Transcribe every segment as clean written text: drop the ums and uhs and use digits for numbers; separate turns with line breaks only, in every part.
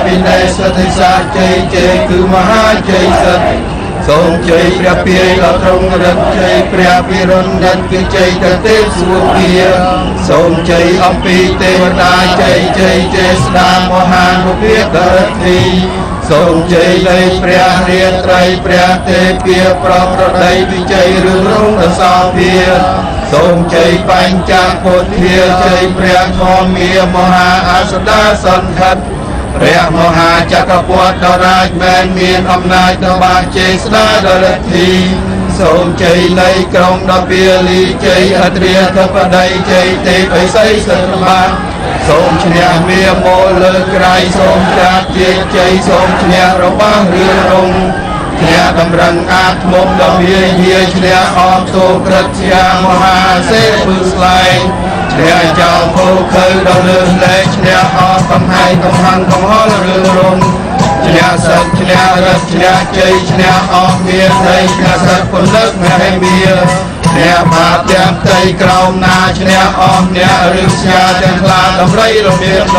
วินเนสติสาเจเจคือมหาเจสัตทรงใจพระเพียรตรงรักใจพระพิรุณดันคือใจตะเตสุเพียทรงใจอัมพีเทวดาใจใจเจสดามหานุเพียกรตีทรงใจในพระเรียไตรพระเทเพียปรประใดวิจัยเรื่องรุ่งสาวเพียทรงใจปัญจโพธิเพียใจพระทองเมียมหาอาสดาสันทัดพระมหาจักรพรรดิราชแมนเมียนอำนาจบาเจสนาดรธีทรงใจในกรองดเบียลีใจอัตเรียทปไดใจเตไปใส่สมบัติทรงเชียเมียโมเลกไรทรงจักเจใจทรงเชียระบ้างเรือรงเชียกำลังอาตมดเบียเฮียเชียออกโตกรัชยามหาเสพุสไลเชียเจ้าโพเคยดำเนินและเชียออกกำไห้กำหังกำฮอลเรือรงเชียสัตเชียรัชเชียใจเชียออกเมียใจเชียสัตคนเลิกไม่ให้เมียเชียบาดเจ็บใจกราวนาเชียออกเนียรึเชียเดินลาดำไรเราเมียโน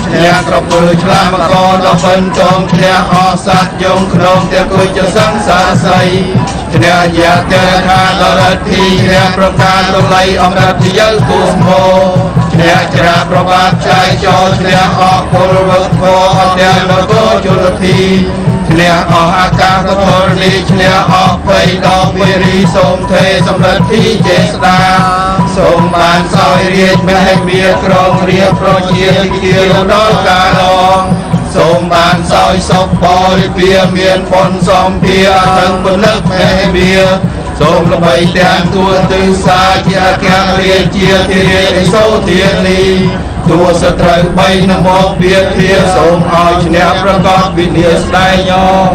เชียกระปือชลามกอดเป็นจงเชียออกสัตยงขนมเตียกุยจะสังสาใสเชียอยากเจอทานดรทีเชียประกาศตไลอมรัตยัลกุสโมเชียจราประบาดใจจอเชียออกพลวัตโกอเดียนโกจุลทีเชียออกอากาศทรณีเชียออกไปดอกวิริสมเทสมรัตทีเจสดาสมบานซอยเรียกไม่ให้เมียกรองเรียบรอยเยี่ยเกี่ยวดอกกาลองสมบานซอยศพบริเปียเมียนฝนสมเพียทั้งบนเลิกไม่ให้เมียสมระบายแดงตัวตื่นสายเจียแกเรียเจียที่เรียโซเทียนีตัวสตรีใบนโมเบียเทียสมหอยเนียประกอบวิเนียสได้ยอง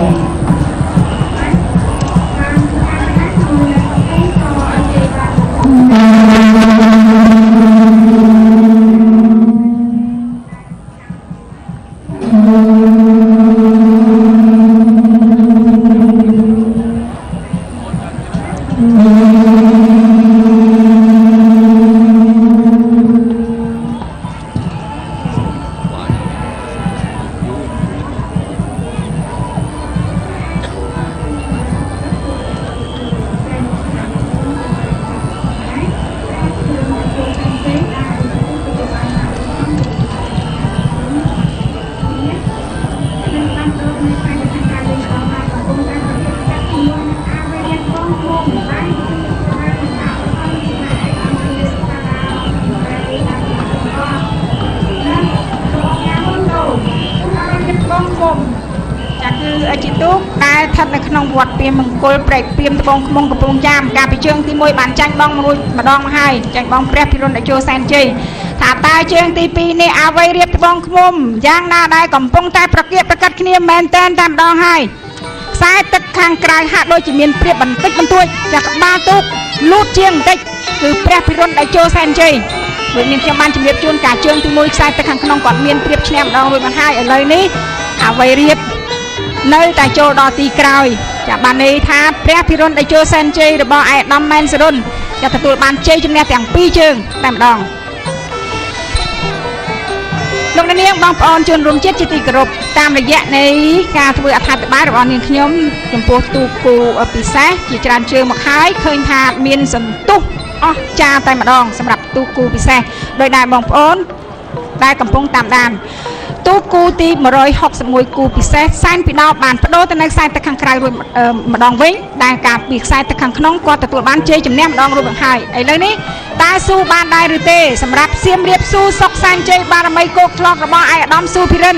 วัดเปียมมงคลเปรกเปียมตะบงขมงกระปงยามการไปเชิงที่มวยบานจังบ้องมาดองมาให้จังบ้องเปรกพิรุณได้โจแซนจีถ้าตายเชิงที่ปีนี้เอาไว้เรียบตะบงขมงย่างหน้าได้กำปงใต้ประเกียบประกัดขี้แมนเต้นตามดองให้สายตึกข้างกลางหักโดยจีเมียนเปรียบบันตึกบันตัวจากบาตุกลูดเชียงตึกคือเปรกพิรุณได้โจแซนจีโดยเมียนเชียงมันจีเมียนจูนการเชิงที่มวยสายตึกข้างขนมกอดเมียนเปรียบเชียงดองโดยมันให้อะไรนี้เอาไว้เรียบเนื้อแต่โจดอตีกรอยจากบ้านนี้ท้าพระพิรุณได้โจเซนเจหรือบอไอ้ดอมแมนสรุนจากตัวบ้านเจจำแนกแต่งปีเชิงแต่ดองลงในนี้บางปอนจนรวมเจ็ดจิตติกรบตามระยะในการทวีอัฐบาลหรือบอลนิขยมจมโพตูกูปีแซจิตรานเชิงมาคล้ายเคยทาเมียนสันตุอ๋อจ่าแต่ดองสำหรับตูกูปีแซโดยนายบางปอนได้กำปงตามดานตูกูตีมารอยหกสมุยกูพิเศษไซน์ปีดาวบานพโดตะในไซน์ตะขังใครรวยมาดองวิ่งได้การปีกไซน์ตะขังขนมกอตะตัวบ้านเจจำแนมดองรวยแบบไฮไอ้เลยนี่ตาสู้บ้านได้หรือเตสำหรับเสียมเรียบสู้ซอกไซน์เจบานไม่โกกลอกระบอไอ้ดอมสู้พิริน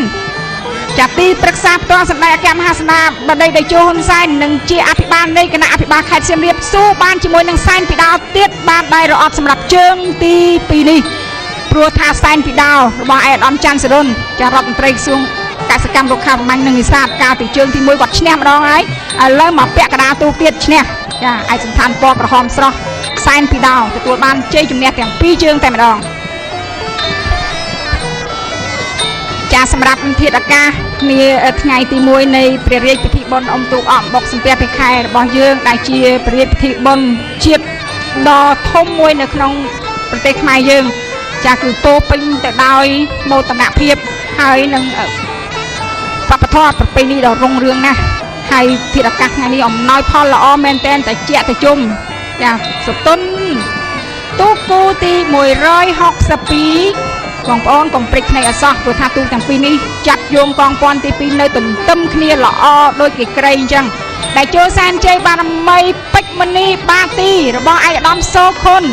จากตีปรึกษาตัวสัมได้แก้มหาสนาบันไดได้โจฮุนไซน์หนึ่งเจียอภิบาลได้คณะอภิบาลแคดเสียมเรียบสู้บ้านจมวยหนึ่งไซน์ปีดาวเตี้ยบ้านได้รอดสำหรับเชิงตีปีนี้ปลัวทาไซน์ปีดาวระบอไอ้ดอมจันทร์สรุนจะรับตรีสูงการสกัมลูกค้ามันหนึ่งศาสตร์การติดเชิงที่มวยกอดเชนมาดองไอ้เริ่มมาเปะกระดาตูเตี้ยเชนไอ้สัมพันธ์ปอกระหอมสระไซน์ปีดาวตัวบ้านเจจุ่มเนี่ยแต่ปีเชิงแต่มาดองจะสำหรับเทียดอากามีไงตีมวยในเปรียบพิธีบอลอมตูออกบอกสัมเปียไปใครบอลเยืองได้เชียเปรียบพิธีบอลเชียดอทมมวยในขนมประเทศไทยเยืองจากคือโตปิงแต่ดอยโมตนาเพียบหายหนึ่ง
ធម៌ប្រពៃណីដ៏រុងរឿងណាស់ហើយធាតុអាកាសថ្ងៃនេះអំណោយផលល្អមែនតែនតែជាក់តែជុំចាសុទុនទូកគូទី162បងប្អូនកុំព្រិចភ្នែកអសោះព្រោះថាទូកទាំងពីរនេះចាត់យោងកងពាន់ទី2នៅទន្ទឹមគ្នាល្អដូចគេក្រែងអញ្ចឹងដែលចូលសែនជ័យបារមីពេជ្រមณีបាទីរបស់ឯកឧត្តមសូខុន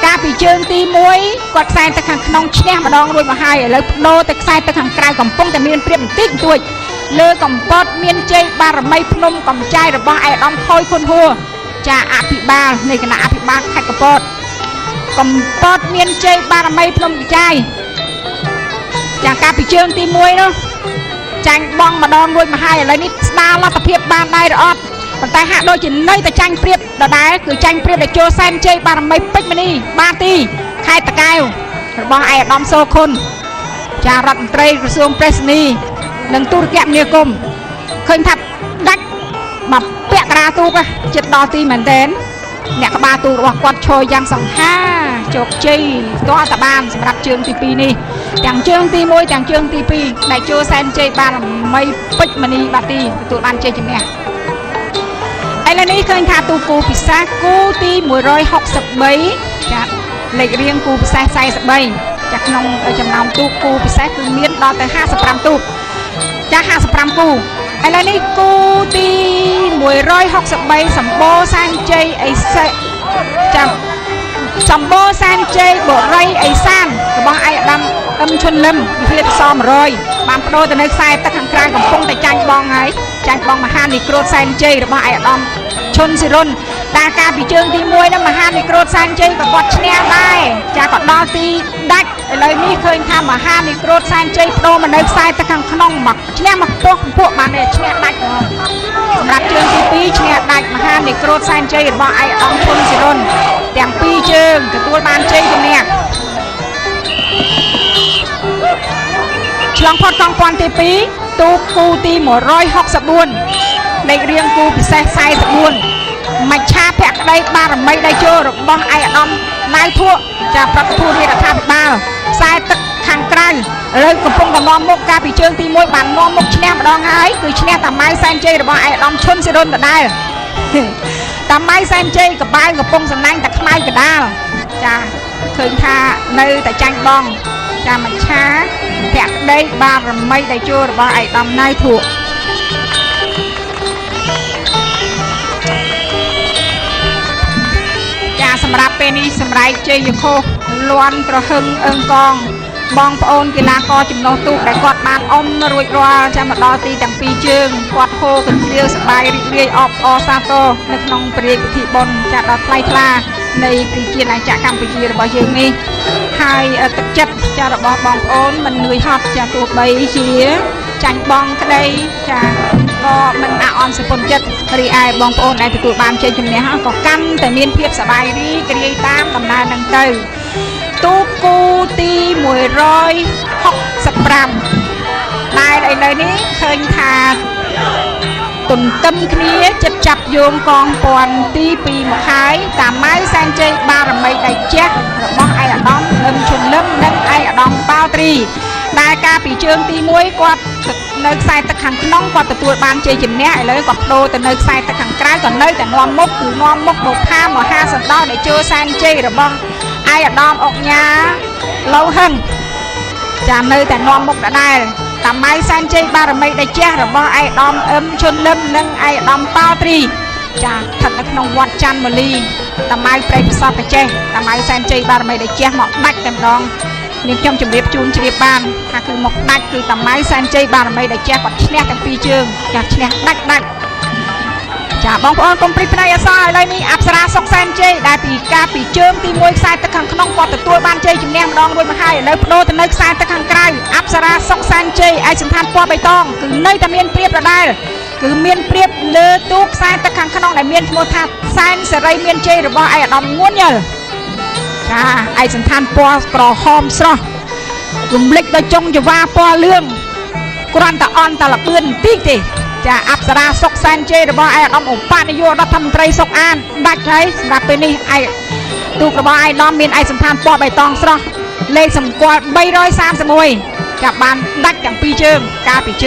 កាលពីជើងទី1គាត់ខ្សែទៅខាងក្នុងឈ្នះម្ដងរួចមកហើយឥឡូវបដូរទៅខ្សែទៅខាងក្រៅកំពុងតែមានព្រៀបបន្តិចបន្តួចលើកំពតមានជ័យបារមីភ្នំកំចាយរបស់ឯកឧត្តមខូចខុនហួរចាអភិបាលនៃគណៈអភិបាលខេត្តកំពតកំពតមានជ័យបារមីភ្នំកំចាយចាកាលពីជើងទី1នោះចាញ់បងម្ដងរួចមកហើយឥឡូវនេះស្ដារលទ្ធភាពបានដែរឬអត់ប៉ុន្តែហាក់ដូចជានៅតែចាញ់ព្រៀបដដែលគឺចាញ់ព្រៀបដែលចូលសែនជ័យបារមីពេជ្រមณีបាទីខេត្តតាកែវរបស់ឯកឧត្តមសូខុនចារដ្ឋមន្ត្រីក្រសួងប្រេសនីនិងទូរគមនាគមន៍ឃើញថាដាច់មកពាក់ក្រាទូកចិត្តដល់ទីមែនតែនអ្នកក្បាលទូករបស់គាត់ឈរយ៉ាងសង្ហាជោគជ័យស្ទាល់តែបានសម្រាប់ជើងទី2នេះទាំងជើងទី1ទាំងជើងទី2ដែលចូលសែនជ័យបារមីពេជ្រមณีបាទីទទួលបានជ័យជំនះឥឡូវនេះឃើញថាទូគូពិសេសគូទី163ចាលេខរៀងគូពិសេស43ចាក្នុងចំណោមទូគូពិសេសគឺមានដល់ទៅ55ទូកចា55គូឥឡូវនេះគូទី163សម្បូរសែនជ័យអេសេចាំសម្បូរសែនជ័យបរិយអេសានរបស់ឯកឧត្តមអឹមឈុនលឹមវិភាគស100បានបដូរទៅនៅខ្សែទឹកខាងក្រៅកំពុងតែចាញ់បងហើយចាញ់បងមហានិក្រូតសែនជ័យរបស់ឯកឧត្តមឈុនសិរុនតាការពីជើងទី1នោះមហានិក្រូតសែនជ័យក៏គាត់ឈ្នះដែរចាក៏ដល់ទីដាច់ឥឡូវនេះឃើញថាមហានិក្រូតសែនជ័យបដូរមកនៅខ្សែទឹកខាងក្នុងមកឈ្នះមកពោះកំពក់បានទេឈ្នះដាច់ហ្មងសម្រាប់ជើងទី2ឈ្នះដាច់មហានិក្រូតសែនជ័យរបស់ឯកឧត្តមឈុនសិរុនទាំងពីរជើងទទួលបានជ័យជំនះឆ្លងផុតកងពាន់ទី2ទូកគូទី164លេខរៀងគូពិសេស44មច្ឆាភក្តីបារមីដៃជោរបស់ឯកឧត្តមណៅធួចាប្រតិភូរដ្ឋាភិបាលខ្សែទឹកខាងក្រៅឥឡូវកំពុងតែនាំមុខកាលពីជើងទី1បាននាំមុខឈ្នះម្ដងហើយគឺឈ្នះតាម៉ៅសែនជ័យរបស់ឯកឧត្តមឈុនសិរុនដដែលតាម៉ៅសែនជ័យកបែងកំពុងសំណាញ់តែខ្មៅកដាលចាឃើញថានៅតែចាញ់បងចាមច្ឆាភក្តីបារមីដៃជោរបស់ឯកឧត្តមណៅធួសម្រាប់ពេលនេះសម្រែកជ័យយខុសលន់ត្រហឹងអឹងកងបងប្អូនកីឡាករចំណុះទូកដែលគាត់បានអមរួចរាល់ចាំមកដល់ទីទាំងពីរជើងគាត់ហូរកន្ទ្រាវសប្បាយរីករាយអបអរសាទរនៅក្នុងព្រះរាជពិធីបុណ្យចាត់ដល់ថ្លៃថ្លានៃប្រជាណាចក្រកម្ពុជារបស់យើងនេះហើយទឹកចិត្តចារបស់បងប្អូនមិននឿយហត់ចាទោះបីជាចាញ់បងក្តីចាក៏មិនអអន់សពុនចិត្តរីឯបងប្អូនដែលទទួលបានជ័យជំនះក៏កាន់តែមានភាពសប្បាយរីករាយតាមដំណើរនឹងទៅទូកគូទី165ដែលឥឡូវនេះឃើញថាទន្ទឹមគ្នាចិត្តចាប់យោងកងពាន់ទី2មកហើយតាម៉ៅសែនជ័យបារមីដៃជះរបស់ឯកឧត្តមអឹមឈុនលឹមនិងឯកឧត្តមប៉ាវត្រីដែលកាលពីជើងទី1គាត់នៅខ្សែទឹកខាងក្នុងគាត់ទទួលបានជ័យជំនះឥឡូវគាត់បដូរទៅនៅខ្សែទឹកខាងក្រៅក៏នៅតែនាំមុខគឺនាំមុខបុប្ផាមហាសន្តោសដែលចូលសែនជ័យរបស់ឯកឧត្តមអុកញ៉ាឡូហឹងចានៅតែនាំមុខដដែលតាម៉ៅសែនជ័យបារមីដៃជះរបស់ឯកឧត្តមអឹមឈុនលឹមនិងឯកឧត្តមប៉ាវត្រីចាស្ថិតនៅក្នុងវត្តច័ន្ទមលីតាម៉ៅព្រៃប្រសពកចេះតាម៉ៅសែនជ័យបារមីដៃជះមកដាច់តែម្ដងនាងខ្ញុំជម្រាបជូនជ្រាបបានថាគឺមកដាច់គឺតាម៉ៅសែនជ័យបារមីដៃជះគាត់ឈ្នះទាំងពីរជើងចាឈ្នះដាច់ចាបងប្អូនកុំព្រិចភ្នែកអសរឥឡូវនេះអប្សរាសុកសែនជ័យដែលពីការពីជើងទី1ខ្សែទឹកខាងក្នុងគាត់ទទួលបានជ័យជំនះម្ដងរួចមកហើយឥឡូវបដូរទៅនៅខ្សែទឹកខាងក្រៅអប្សរាសុកសែនជ័យឯកសណ្ឋានពណ៌បៃតងគឺនៅតែមានព្រៀបដដែលគឺមានព្រៀបលើទូកខ្សែទឹកខាងក្នុងដែលមានឈ្មោះថាសែនសេរីមានជ័យរបស់ឯកឧត្តមងួនញ៉លចាឯកសណ្ឋានពណ៌ក្រហមស្រស់រំលេចដល់ចុងចង្វាពណ៌លឿងគ្រាន់តែអន់តែលបឿនបន្តិចទេចាអប្សរាសុកសែនជ័យរបស់ឯកឧត្តមឧបនាយករដ្ឋមន្ត្រីសុកអានដាច់ហើយសម្រាប់ពេលនេះឯកទូករបស់ឯកឧត្តមមានឯកសណ្ឋានពណ៌បៃតងស្រស់លេខសម្គាល់331ចាប់បានដាច់ទាំងពីរជើងកាលពីជើង